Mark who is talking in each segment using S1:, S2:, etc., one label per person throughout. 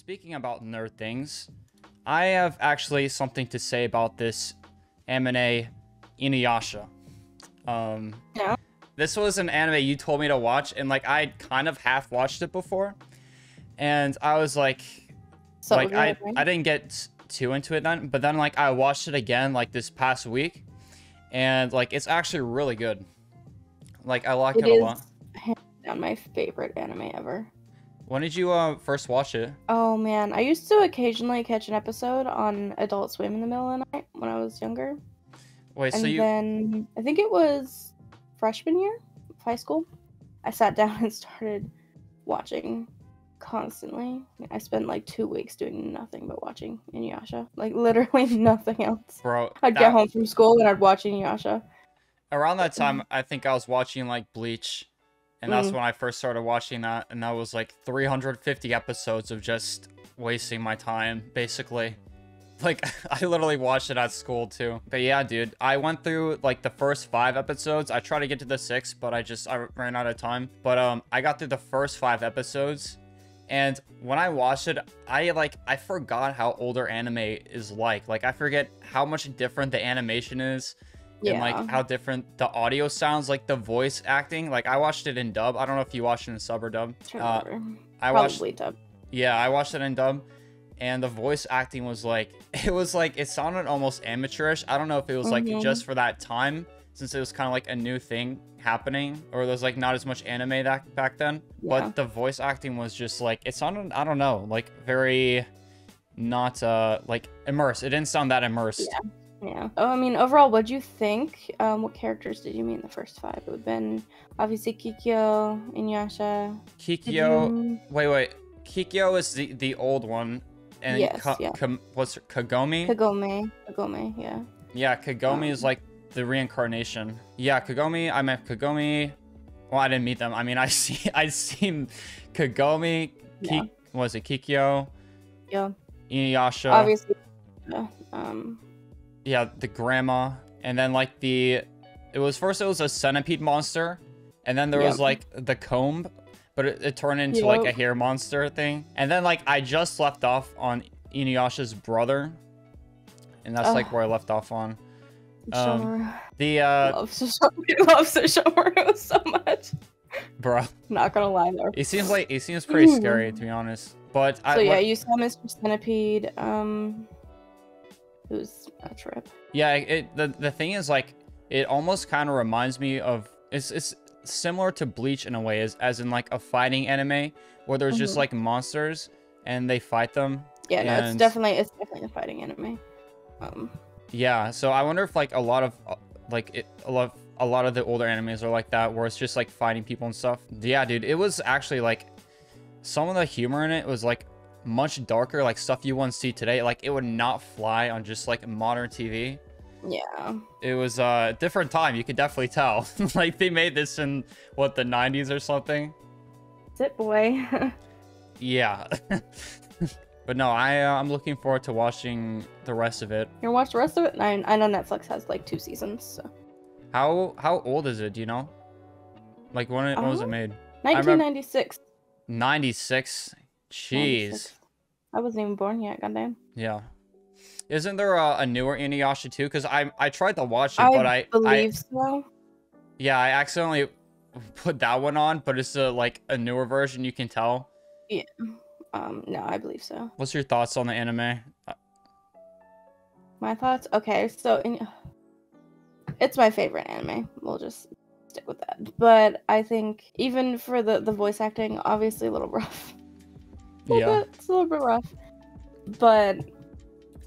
S1: Speaking about nerd things, I have actually something to say about this anime, Inuyasha.
S2: Yeah.
S1: This was an anime you told me to watch, and like I kind of half watched it before, and I was like,
S2: So
S1: like
S2: good,
S1: I
S2: right?
S1: didn't get too into it then, but then like I watched it again like this past week, and like it's actually really good. Like I like it
S2: It
S1: a
S2: is
S1: lot.
S2: hands down my favorite anime ever.
S1: When did you first watch it?
S2: Oh man, I used to occasionally catch an episode on Adult Swim in the middle of the night when I was younger.
S1: Wait, so
S2: And
S1: you
S2: then I think it was freshman year of high school. I sat down and started watching constantly. I spent like 2 weeks doing nothing but watching Inuyasha. Like literally nothing else.
S1: bro,
S2: I'd get
S1: that
S2: home from school and I'd watch Inuyasha.
S1: around that time I think I was watching like Bleach, and that's
S2: Mm.
S1: when I first started watching that, and that was like 350 episodes of just wasting my time, basically. Like, I literally watched it at school, too. But yeah, dude, I went through, like, the first 5 episodes. I tried to get to the 6th, but I ran out of time. But, I got through the first 5 episodes, and when I watched it, I forgot how older anime is like. Like, I forget how much different the animation is. And, like,
S2: Yeah.
S1: how different the audio sounds, like, the voice acting. Like, I watched it in dub. I don't know if you watched it in sub or dub.
S2: Trying to remember.
S1: I watched...
S2: Probably dub.
S1: Yeah, I watched it in dub, and the voice acting was like, it sounded almost amateurish. I don't know if it was like just for that time, since it was kind of like a new thing happening, or there's like not as much anime that back then.
S2: Yeah.
S1: But the voice acting was just like, it sounded, I don't know, like very not like immersed. It didn't sound that immersed.
S2: Yeah. Yeah. Oh, I mean, overall, what'd you think? What characters did you meet in the first 5? It would have been obviously Kikyo, Inuyasha.
S1: Kikyo, wait, Kikyo is the old one, and
S2: Yes, yeah.
S1: what's her, Kagome?
S2: Kagome, yeah.
S1: Yeah, Kagome is like the reincarnation. Yeah, Kagome, I met Kagome. Well, I didn't meet them. I mean, I seen Kagome,
S2: Yeah.
S1: was it Kikyo,
S2: Yeah.
S1: Inuyasha.
S2: Obviously.
S1: Yeah, the grandma, and then like it was a centipede monster, and then there was like the comb, but it turned into like a hair monster thing. And then like I just left off on Inuyasha's brother, and that's like where I left off on.
S2: He loves Sesshomaru so much.
S1: Bro,
S2: Not gonna lie there.
S1: he seems pretty scary, to be honest. But
S2: So yeah, you saw Mr. Centipede. It was a trip.
S1: Yeah, the thing is, like, it almost kind of reminds me of, it's similar to Bleach in a way, as in like a fighting anime where there's just like monsters and they fight them.
S2: Yeah, no, it's definitely a fighting anime.
S1: Yeah, so I wonder if like a lot of the older animes are like that, where it's just like fighting people and stuff. Yeah, dude, it was actually like some of the humor in it was like much darker, like stuff you wouldn't see today. Like it would not fly on just like modern TV.
S2: Yeah.
S1: It was a different time, you could definitely tell. Like they made this in what, the 90s or something.
S2: Sit boy.
S1: Yeah. But no, I'm looking forward to watching the rest of it.
S2: You watch the rest of it? I know Netflix has like 2 seasons. So.
S1: How old is it? Do you know? Like when was it made?
S2: 1996.
S1: 96. Jeez.
S2: 96. I wasn't even born yet. Goddamn.
S1: Yeah. Isn't there a newer Inuyasha too? Because I tried to watch it, but I
S2: believe so.
S1: Yeah, I accidentally put that one on, but it's like a newer version. You can tell.
S2: Yeah. No, I believe so.
S1: What's your thoughts on the anime?
S2: My thoughts? Okay, so it's my favorite anime. We'll just stick with that. But I think even for the voice acting, obviously a little rough. It's a little bit rough. But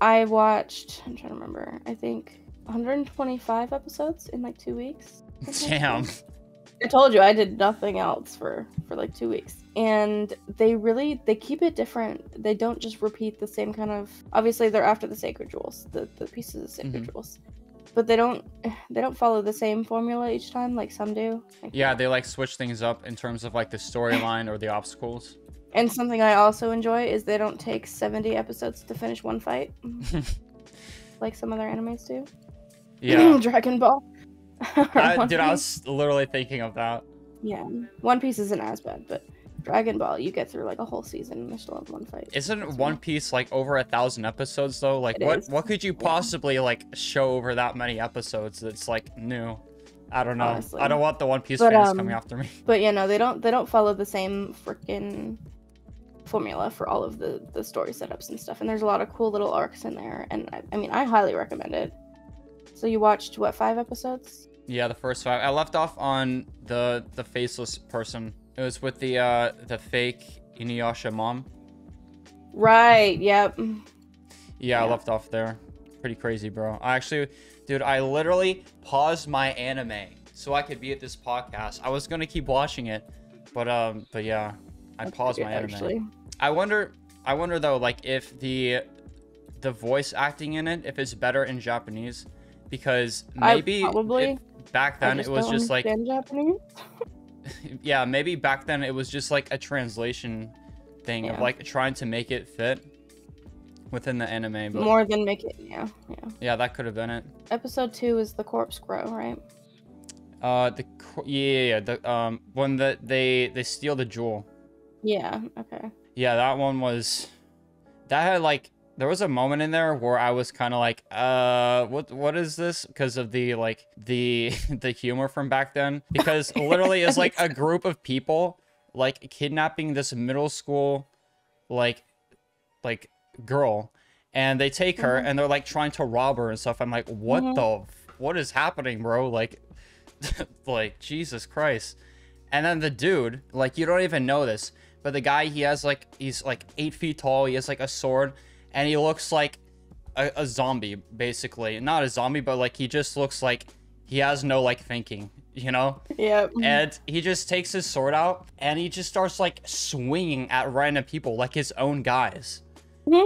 S2: I watched, I'm trying to remember, I think 125 episodes in like 2 weeks.
S1: Damn.
S2: I told you I did nothing else for like 2 weeks. And they keep it different. They don't just repeat the same kind of, obviously they're after the sacred jewels, the pieces of sacred jewels. But they don't follow the same formula each time like some do.
S1: Yeah, they like switch things up in terms of like the storyline or the obstacles.
S2: And something I also enjoy is they don't take 70 episodes to finish one fight. Like some other animes do.
S1: Yeah.
S2: Dragon Ball.
S1: Dude, I was literally thinking of that.
S2: Yeah. One Piece isn't as bad, but Dragon Ball, you get through like a whole season and they still have one fight.
S1: Isn't One Piece like over 1,000 episodes though? Like what could you possibly like show over that many episodes that's like new? I don't know. Honestly. I don't want the One Piece fans coming after me.
S2: But you know, they don't follow the same freaking formula for all of the story setups and stuff. And there's a lot of cool little arcs in there. And I mean, I highly recommend it. So you watched what, 5 episodes?
S1: Yeah, the first 5. I left off on the faceless person. It was with the fake Inuyasha mom.
S2: Right. Yep.
S1: Yeah, I left off there. Pretty crazy, bro. Dude, I literally paused my anime so I could be at this podcast. I was gonna keep watching it, but yeah, I paused my anime. Actually. I wonder though, like if the voice acting in it, if it's better in Japanese, because maybe back then it was just like
S2: Japanese.
S1: Yeah, maybe back then it was just like a translation thing of like trying to make it fit within the anime, but
S2: more than make it. Yeah,
S1: that could have been it.
S2: Episode 2 is the corpse grow, right?
S1: The when they steal the jewel.
S2: Yeah. Okay.
S1: Yeah, that one was, that had like, there was a moment in there where I was kind of like, what is this? Because of the like the humor from back then. Because literally it's like a group of people like kidnapping this middle school like girl, and they take her and they're like trying to rob her and stuff. I'm like, what is happening, bro? Like like Jesus Christ. And then the dude, like, you don't even know this, but the guy, he's like 8 feet tall, he has like a sword, and he looks like a zombie, basically. Not a zombie, but like he just looks like he has no like thinking, you know?
S2: Yep.
S1: And he just takes his sword out and he just starts like swinging at random people, like his own guys.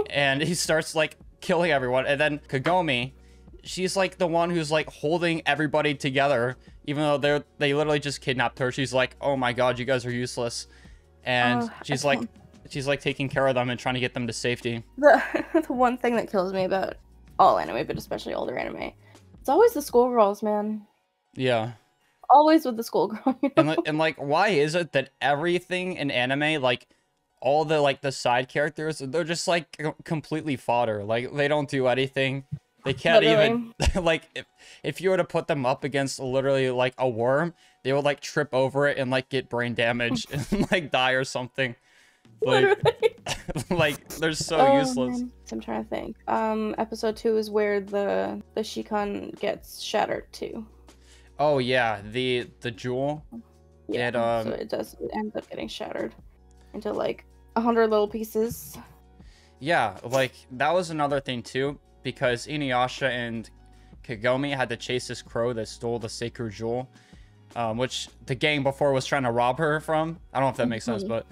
S1: And he starts like killing everyone. And then Kagome, she's like the one who's like holding everybody together, even though they literally just kidnapped her. She's like, oh my god, you guys are useless. And she's like taking care of them and trying to get them to safety.
S2: The one thing that kills me about all anime, but especially older anime, it's always the schoolgirls, man.
S1: Yeah.
S2: Always with the schoolgirl. You know?
S1: And like, why is it that everything in anime, like all the like the side characters, they're just like completely fodder. Like they don't do anything. They can't even like if you were to put them up against literally like a worm, they would like trip over it and like get brain damage and like die or something. Like like they're so useless.
S2: Man. I'm trying to think. Episode 2 is where the Shikon gets shattered too.
S1: Oh yeah, the jewel.
S2: Yeah, so it ends up getting shattered into like 100 little pieces.
S1: Yeah, like that was another thing too, because Inuyasha and Kagome had to chase this crow that stole the sacred jewel, which the gang before was trying to rob her from. I don't know if that makes sense, but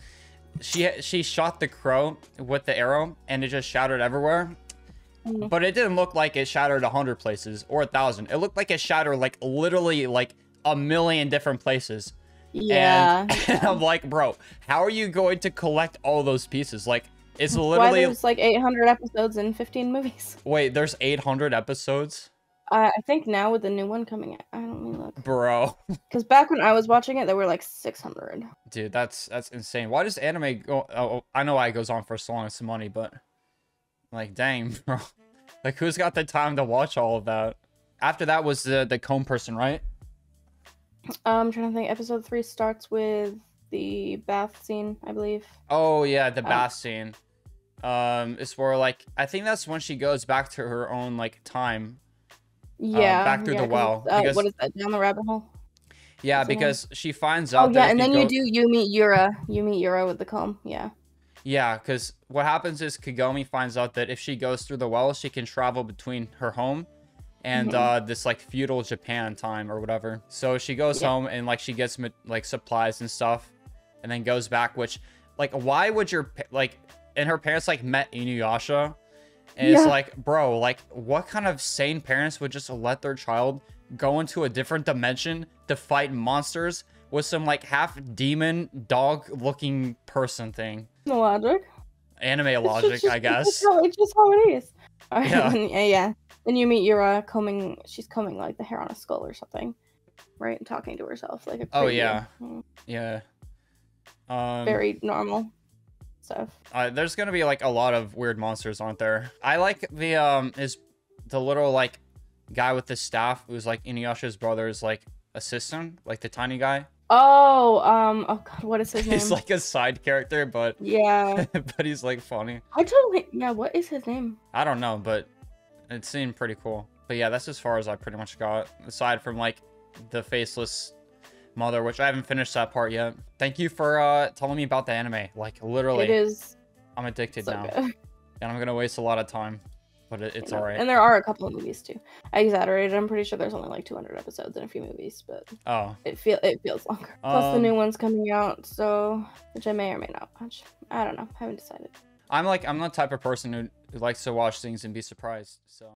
S1: she shot the crow with the arrow and it just shattered everywhere. But it didn't look like it shattered 100 places or 1,000. It looked like it shattered like literally like 1,000,000 different places.
S2: Yeah.
S1: And I'm like, bro, how are you going to collect all those pieces? Like, it's literally...
S2: Why there's like 800 episodes and 15 movies.
S1: Wait, there's 800 episodes?
S2: I think now with the new one coming out. I don't mean look.
S1: Bro.
S2: Because back when I was watching it, there were like 600.
S1: Dude, that's insane. Why does anime go... Oh, I know why it goes on for so long. It's money, but... Like, dang, bro. Like, who's got the time to watch all of that? After that was the comb person, right?
S2: I'm trying to think. Episode 3 starts with the bath scene, I believe.
S1: Oh, yeah, the bath scene. It's where, like, I think that's when she goes back to her own, like, time.
S2: Yeah.
S1: Back through the well. Because,
S2: what is that? Down the rabbit hole?
S1: Yeah, because she finds out
S2: that... Oh, yeah, and then you meet Yura. You meet Yura with the comb, yeah.
S1: Yeah, because what happens is Kagome finds out that if she goes through the well, she can travel between her home and this like feudal Japan time or whatever. So she goes home and like she gets like supplies and stuff, and then goes back. Which, like, why would your and her parents like met Inuyasha, and it's like, bro, like, what kind of sane parents would just let their child go into a different dimension to fight monsters with some like half demon dog looking person thing?
S2: No logic.
S1: Anime logic, I guess.
S2: It's just how it is. All right,
S1: Yeah.
S2: Yeah. Then you meet Yura combing. She's combing like the hair on a skull or something, right? And talking to herself like a.
S1: Oh yeah, yeah.
S2: very normal stuff.
S1: There's gonna be like a lot of weird monsters, aren't there? I like the little like guy with the staff who's like Inuyasha's brother's like assistant, like the tiny guy.
S2: Oh, oh god, what is his name?
S1: He's like a side character, but
S2: yeah,
S1: but he's like funny.
S2: I totally, yeah, what is his name?
S1: I don't know, but it seemed pretty cool. But yeah, that's as far as I pretty much got, aside from like the faceless mother, which I haven't finished that part yet. Thank you for telling me about the anime. Like literally,
S2: It is.
S1: I'm addicted
S2: So
S1: now,
S2: good.
S1: and I'm gonna waste a lot of time, but it's all right.
S2: And there are a couple of movies too. I exaggerated. I'm pretty sure there's only like 200 episodes and a few movies, but it feels longer. Plus the new one's coming out, so which I may or may not watch. I don't know. I haven't decided.
S1: I'm the type of person who likes to watch things and be surprised. So.